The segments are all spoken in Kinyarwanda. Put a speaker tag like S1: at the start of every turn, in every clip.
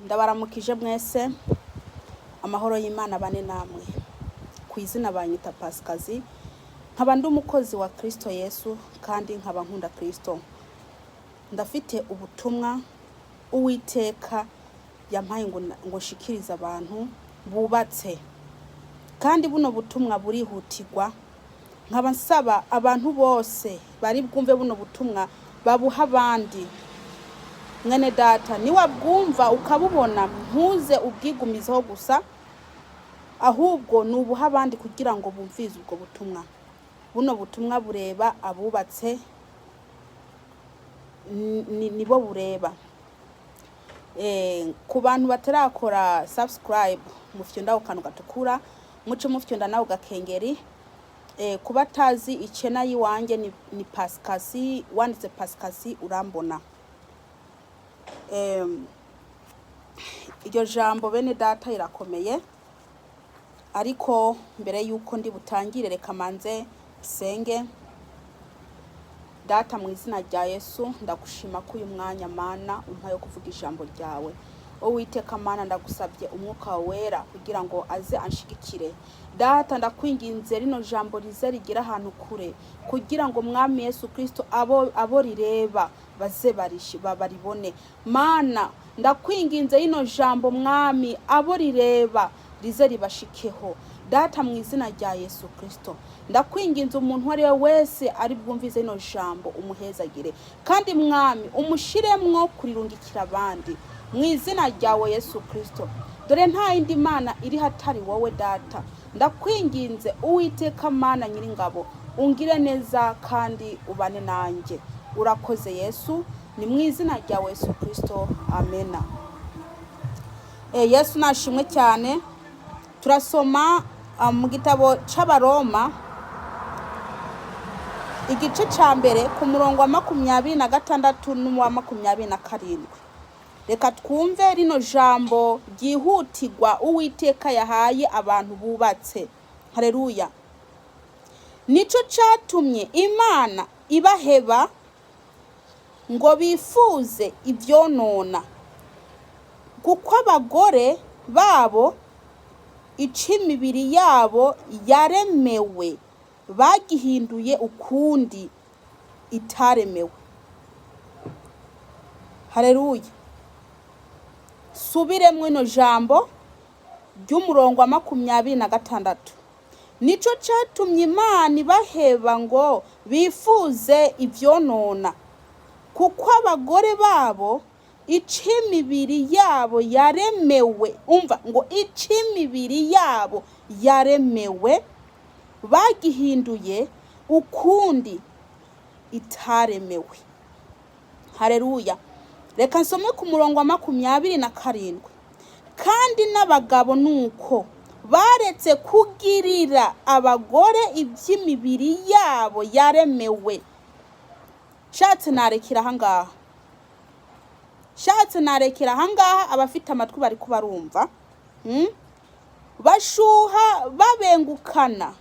S1: Ndabaramukije mwese amahoro y'Imana bane namwe ku izina banyita pascasie nkaba ndi umukozi wa Kristo Yesu kandi nkaba nkunda Kristo. Ndafite ubutumwa Uwiteka yampaye ngo shikiriza abantu bubatse, kandi buno butumwa burihutirwa. Nkaba nsaba abantu bose bari bwumve buno butumwa babuha abandi. Mwene data niwabwumva ukabubona ntuze ubwigumizeho gusa, ahubwo nubuha abandi kugira ngo bumvize ubwo butumwa. Buno butumwa bureba abubatse, nibo bureba. Ku bantu batarakora subscribe mufyonda ukanu gatukura muce mufyonda nawo gakengeri. Kuba tazi icena yiwanje ni pascasie, wanditse pascasie urambona. Iryo jambo bene data irakomeye, ariko mbere yuko ndi butangire reka manze senge. Data mu izina rya Yesu ndagushima ko uyu mwanya Mana umpa yo kuvuga ijambo ryawe. Uwiteka Mana ndagusabye umwuka wera kugira ngo aze anshigikire. Data ndakwinginze rino jambo rize rigira ahantu kure kugira ngo mwami Yesu Kristo abo rireba baze baribone. Mana ndakwinginze rino jambo mwami abo rireba rize ribashikeho. Data mu izina rya Yesu Kristo ndakwinginze umuntu ari wese ari bwumvize rino jambo umuhezagire, kandi mwami umushiremwo kurirungikira abandi mu izina ryawe Yesu Kristo. Dore nta yindi mana iri hatari wowe Data. Ndakwinginze Uwiteka Mana nyiringabo ungire neza kandi ubane nanjye. Urakoze Yesu, ni mu izina ryawe Yesu Kristo, amena. Yesu nashimwe cyane. Turasoma mu gitabo c'Abaroma igice ca mbere ku murongo wa 26 n'uwa 27. Reka twumve rino jambo ryihutirwa Uwiteka yahaye abantu bubatse. Haleluya. Nico catumye Imana ibaheba ngo bifuze ivyonona, kuko abagore babo imibiri yabo yaremewe bagihinduye ukundi itaremewe. Haleluya. Subiremwe no jambo ry'umurongo wa 26. Nico catumye Imana ibaheba ngo bifuze ivyonona, kuko abagore babo imibiri yabo yaremewe. Umva ngo imibiri yabo yaremewe bagihinduye ukundi itaremewe. Haleluya. Reka nsome ku murongo wa 27. Kandi n'abagabo nuko baretse kugirira abagore iby'imibiri yabo yaremewe. Shatse narekera ahangaha abafite amatwi bari kubarumva. Bashuha babengukana,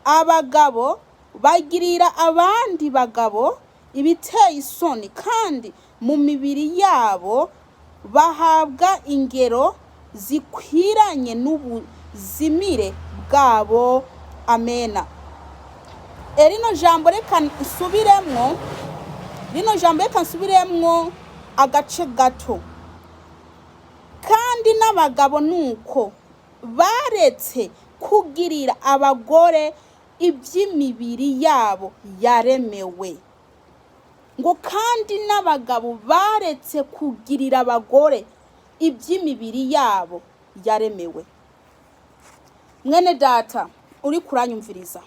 S1: abagabo bagirira abandi bagabo ibiteye isoni, kandi mu mibiri yabo bahabwa ingero zikwiranye n'ubuzimire bwabo. Amena. Rino jambo reka nsubiremwo agace gato. Kandi n'abagabo nuko baretse kugirira abagore iby'imibiri yabo yaremewe. Ngo kandi n'abagabo baretse kugirira abagore iby'imibiri yabo yaremewe. Mwene data uri kuranyumviriza,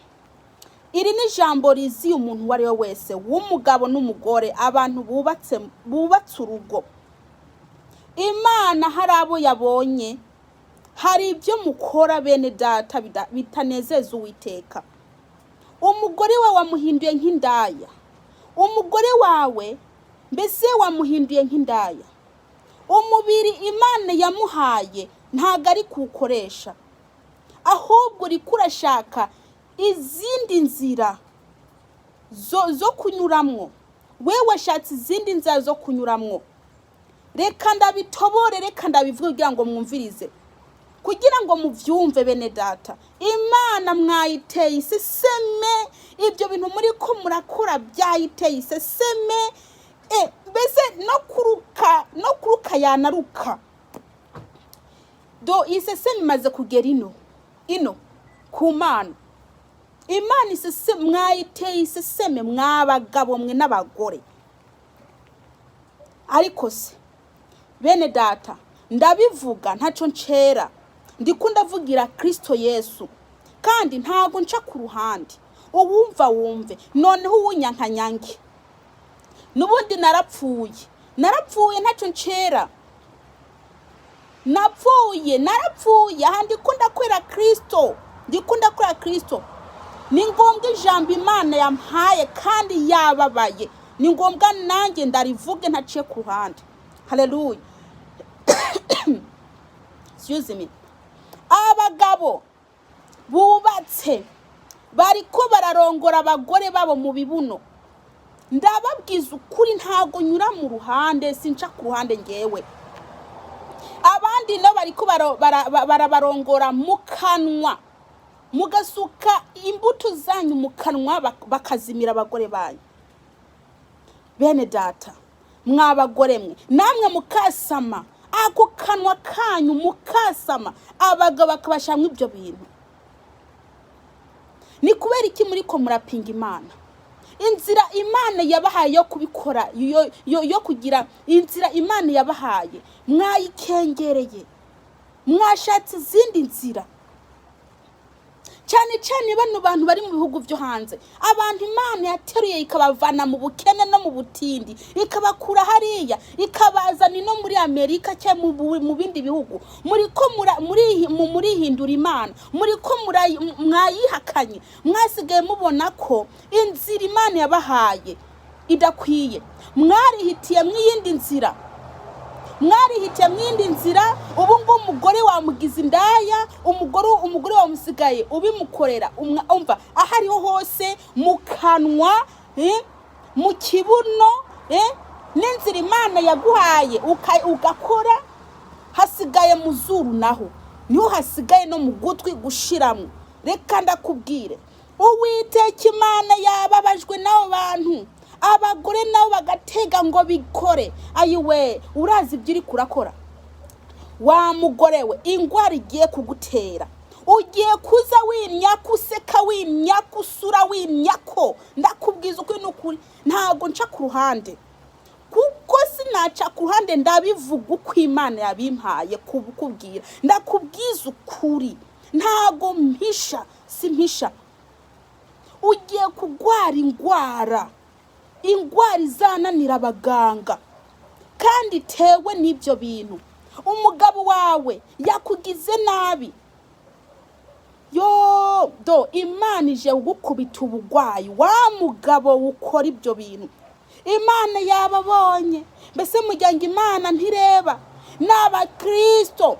S1: iri ni jambo rizi umuntu wari we wese w'umugabo n'umugore, abantu bubatse urugo. Imana hari abo yabonye, hari ibyo mukora bene data bitanezeza Uwiteka. Umugore we wamuhinduye nk'indaya, umugore wawe mbese wamuhinduye nk'indaya. Umubiri Imana yamuhaye ntago ari kuwukoresha, ahubwo uri kurashaka izindi nzira zo kunyuramwo. Wewe washatse izindi nzira zo kunyuramwo. reka ndabitobore, reka ndabivuge kugira ngo mwumvirize, kugira ngo muvyumve bene data. Imana mwayiteye iseseme, ibyo bintu muri ko murakora byayiteye iseseme, mbese no kuruka yanaruka. Do iseseme imaze kugera ino ku Mana. Imana iseseme, mwayiteye iseseme mwabagabo mwe n'abagore. Ariko se bene data, ndabivuga ntaco ncera, ndikunda vugira Kristo Yesu, kandi ntago nca ku ruhande. Uwumva wumve, noneho uwunyankanyange. Nubundi narapfuye ntaco ncera, narapfuye aha ndikunda kwera Kristo. Ni ngombwa ijambo Imana yampaye kandi yababaye, ni ngombwa nanjye ndarivuge ntaciye ku ruhande. Haleluya. Excuse me. Abagabo bubatse bariko bararongora abagore babo mu bibuno. Ndababwiza ukuri, ntago nyura mu ruhande, sinca ku ruhande ngewe. Abandi no bariko barabarongora mu kanwa, mugasuka imbuto zanyu mu kanwa bakazimira abagore banyu. Bene data, mwabagore mwe namwe mukasama, ako kanwa kanyu mukasama, abagabo bakabashamwe ibyo bintu. Ni kubera iki muri ko murapinga Imana? Inzira Imana yabahaye yo kubikora, yo kugira inzira Imana yabahaye mwayikengereye, mwashatse izindi nzira. Cyane bano bantu bari mu bihugu byo hanze, abantu Imana yateruye ikabavana mu bukene no mu butindi, ikabakura hariya ikabazana no muri Amerika cyangwa mu bindi bihugu. Muri ko muri hindura Imana, muri ko mwayihakanye, mwasigaye mubona ko inzira Imana yabahaye idakwiye. Mwarihitiye mwiyindi nzira, ubu ngo umugore wamugize indaya, umugore wamusigaye ubimukorera. Umva ahariho hose mu kanwa, mu kibuno, n'inzira Imana yaguhaye ugakora, hasigaye mu zuru, naho niho hasigaye no mu gutwi gushiramo. Reka ndakubwire, Uwiteka Imana yababajwe n'abo bantu. Abagore nabo bagatega ngo bikore. Ayiwe, urazi ibyo uri kurakora? Wa mugore we, ingwara igiye kugutera, ugiye kuza winyaka, useka winyaka, usura winyako. Ndakubwiza uko n'ukuri, ntago nca ku ruhande, kuko sinaca ku ruhande, ndabivuga uko Imana yabimpaye kubikubwira. Ndakubwiza ukuri, ntago simpisha. Ugiye kugwara ingwara izananira abaganga, kandi tewe n'ibyo bintu. Umugabo wawe yakugize nabi, Imana ije gukubita ubugwayi. Wa mugabo ukora ibyo bintu, Imana yababonye. Mbese mujyanga Imana ntireba n'abakristo,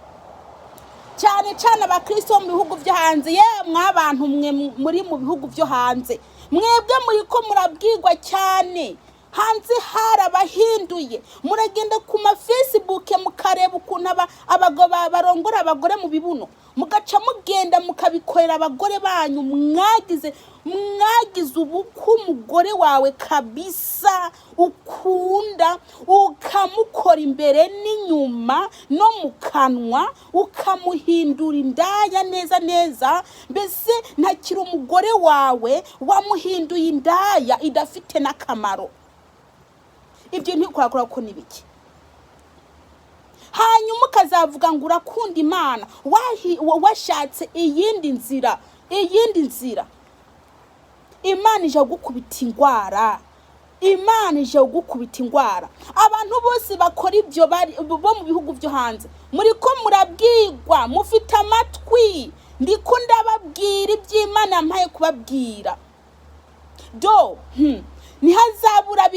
S1: cyane abakristo mu bihugu byo hanze. Mwabantu mwe muri mu bihugu byo hanze, mwebwe muri ko murabwirwa cyane. Hanze harabahinduye, muragenda ku Facebook mukareba ukuntu abagabo barongora abagore mu bibuno, mugaca mugenda mukabikorera abagore banyu. Mwagize ubuku umugore wawe kabisa, ukunda, ukamukora imbere n'inyuma no mu kanwa, ukamuhindura indaya neza. Mbese ntakiri umugore wawe, wamuhinduye indaya idafite n'akamaro. Ibyo ntikwarakora ko nibiki. Hanyuma ukazavuga ngo urakunda Imana, washatse iyindi nzira. Imana ije gukubita ingwara. Abantu bose bakora ibyo bo mu bihugu byo hanze, muri ko murabwirwa, mufite amatwi. Ndiko ndababwira iby'Imana yampaye kubabwira. Ntihazabura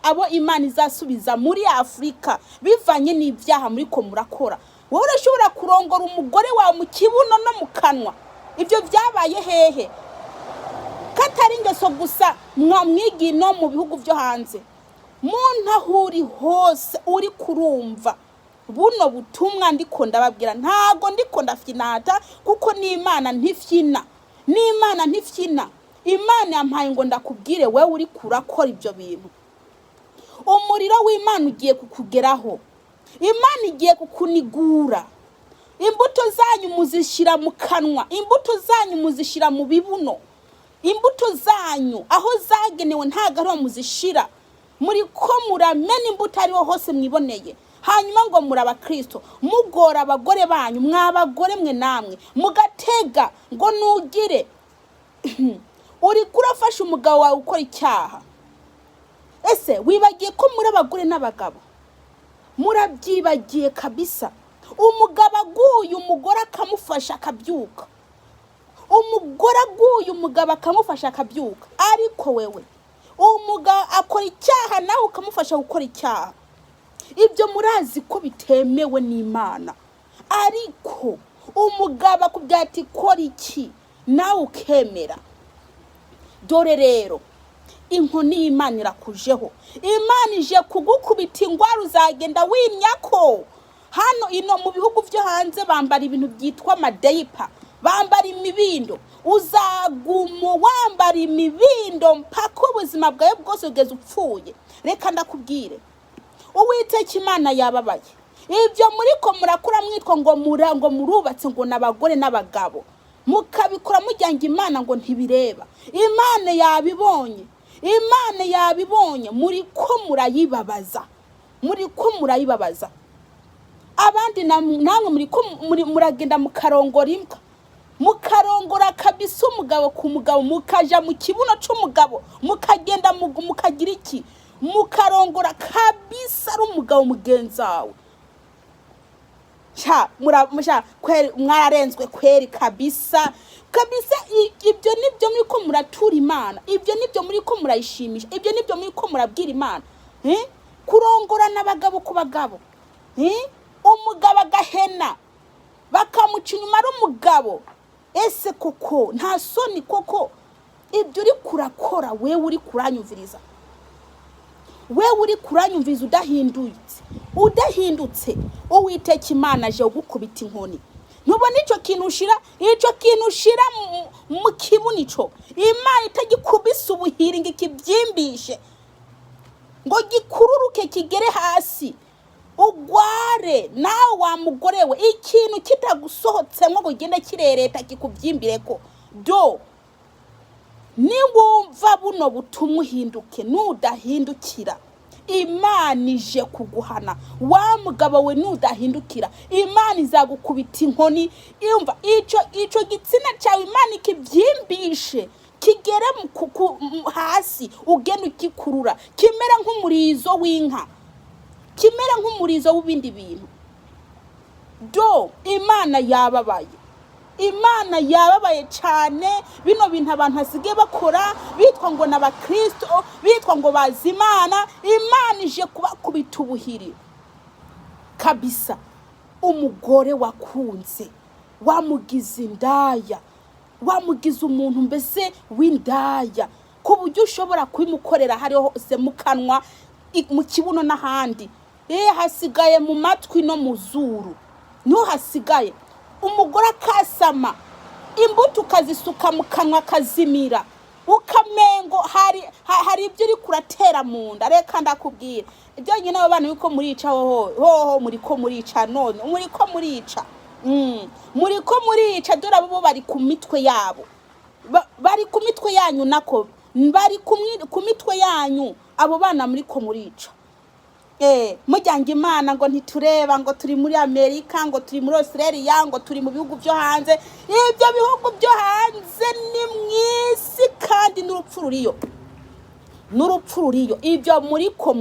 S1: abo Imana izasubiza muri Afrika bivanye n'ibyaha muri ko murakora. Wowe urashobora kurongora umugore wawe mu kibuno no mu kanwa. Ibyo byabaye hehe? Katari ingeso gusa mwamwigi no mu bihugu byo hanze. muntu aho uri hose uri kurumva buno butumwa ndiko ndababwira, ntago ndiko ndafinata kuko n'Imana ntifyina, n'Imana ntifyina. Imana yampaye ngo ndakubwire wewe uri kurakora ibyo bintu, umuriro w'Imana ugiye kukugeraho, Imana igiye kukunigura. Imbuto zanyu muzishira mu kanwa, imbuto zanyu muzishira mu bibuno, imbuto zanyu aho zagenewe ntago ari muzishira. Muri ko muramena imbuto ariho hose mwiboneye, hanyuma ngo muri abakristo mugora abagore banyu, mwabagore mwe namwe mugatega ngo nugire uri kurafasha umugabo wawe ukora icyaha. Ese wibagiye ko muri abagore n'abagabo? Murabyibagiye kabisa. Umugabo aguye umugore akamufasha akabyuka, umugore aguye umugabo akamufasha akabyuka, ariko wewe umugabo akora icyaha nawe ukamufasha gukora icyaha. Ibyo murazi ko bitemewe n'Imana, ariko umugabo akubwira ati kora iki nawe ukemera. Dore rero inkoni y'Imana irakujeho, Imana ije kugukubita ingwara uzagenda wimyako. Hano ino mu bihugu byo hanze bambara ibintu byitwa madeyipa, bambara imibindo, uzaguma wambara imibindo mpaka ubuzima bwawe bwose ugeze upfuye. Reka ndakubwire, Uwiteka Imana yababaye. Ibyo muri ko murakura mwitwa ngo murubatse ngo n'abagore n'abagabo, mukabikora mujyanga Imana ngo ntibireba. Imana yabibonye, Imana yabibonye. Muri ko murayibabaza, muri ko murayibabaza. Abandi namwe muri ko muragenda mukarongora imbwa, mukarongora kabisa umugabo ku mugabo, mukaja mu kibuno c'umugabo, mukagenda mukagira iki, mukarongora kabisa ari umugabo mugenzawe. Kweri mwararenzwe kweri kabisa. Ibyo nibyo muri ko muratura Imana, ibyo nibyo muri ko murayishimisha, ibyo nibyo muri ko murabwira Imana. Kurongora n'abagabo ku bagabo, umugabo agahena bakamuca inyuma ari umugabo. Ese koko nta soni koko? Ibyo uri kurakora wewe uri kuranyumviriza, wewe uri kuranyumviriza udahindutse, Uwiteka Imana aje gukubita inkoni. Ntubona icyo kintu ushira mu kibunico, Imana itagikubisa ubuhiri ngo ikibyimbishe ngo gikururuke kigere hasi ugware. Nawe wa mugore we ikintu kitagusohotsemo ngo gende kirereta kikubyimbireko. Niwumva buno butumwa uhinduke, nudahindukira Imana ije kuguhana. Wa mugabo we nudahindukira Imana izagukubita inkoni. Yumva ico gitsina cyawe Imana ikibyimbishe kigere hasi, ugenda ukikurura kimera nk'umurizo w'inka, kimera nk'umurizo w'ibindi bintu. Imana yababaye, Imana yababaye cyane. Bino bintu abantu hasigaye bakora bitwa ngo n'abakristo, bitwa ngo bazi Imana. Imana ije kubakubita ubuhiri kabisa. Umugore wakunze wamugize indaya, wamugize umuntu mbese w'indaya, ku buryo ushobora kubimukorera hariho hose mu kanwa, mu kibuno n'ahandi. Hasigaye mu matwi no mu zuru niho hasigaye. Umugore akasama, imbuto ukazisuka mu kanwa kazimira, ukamengo hari ibyo uri kuratera mu nda. Reka ndakubwira ibyo nyine abana yuko murica hoho muri ko murica, none muri ko murica, muri ko murica. Dore abo bari ku mitwe yabo, bari ku mitwe yanyu, nako bari ku mitwe yanyu. Abo bana muri ko murica. Mujyanga Imana ngo ntitureba, ngo turi muri Amerika, ngo turi muri Australia, ngo turi mu bihugu byo hanze. Ibyo bihugu byo hanze ni mwisi kandi n'urupfu ruriyo, ibyo muri ko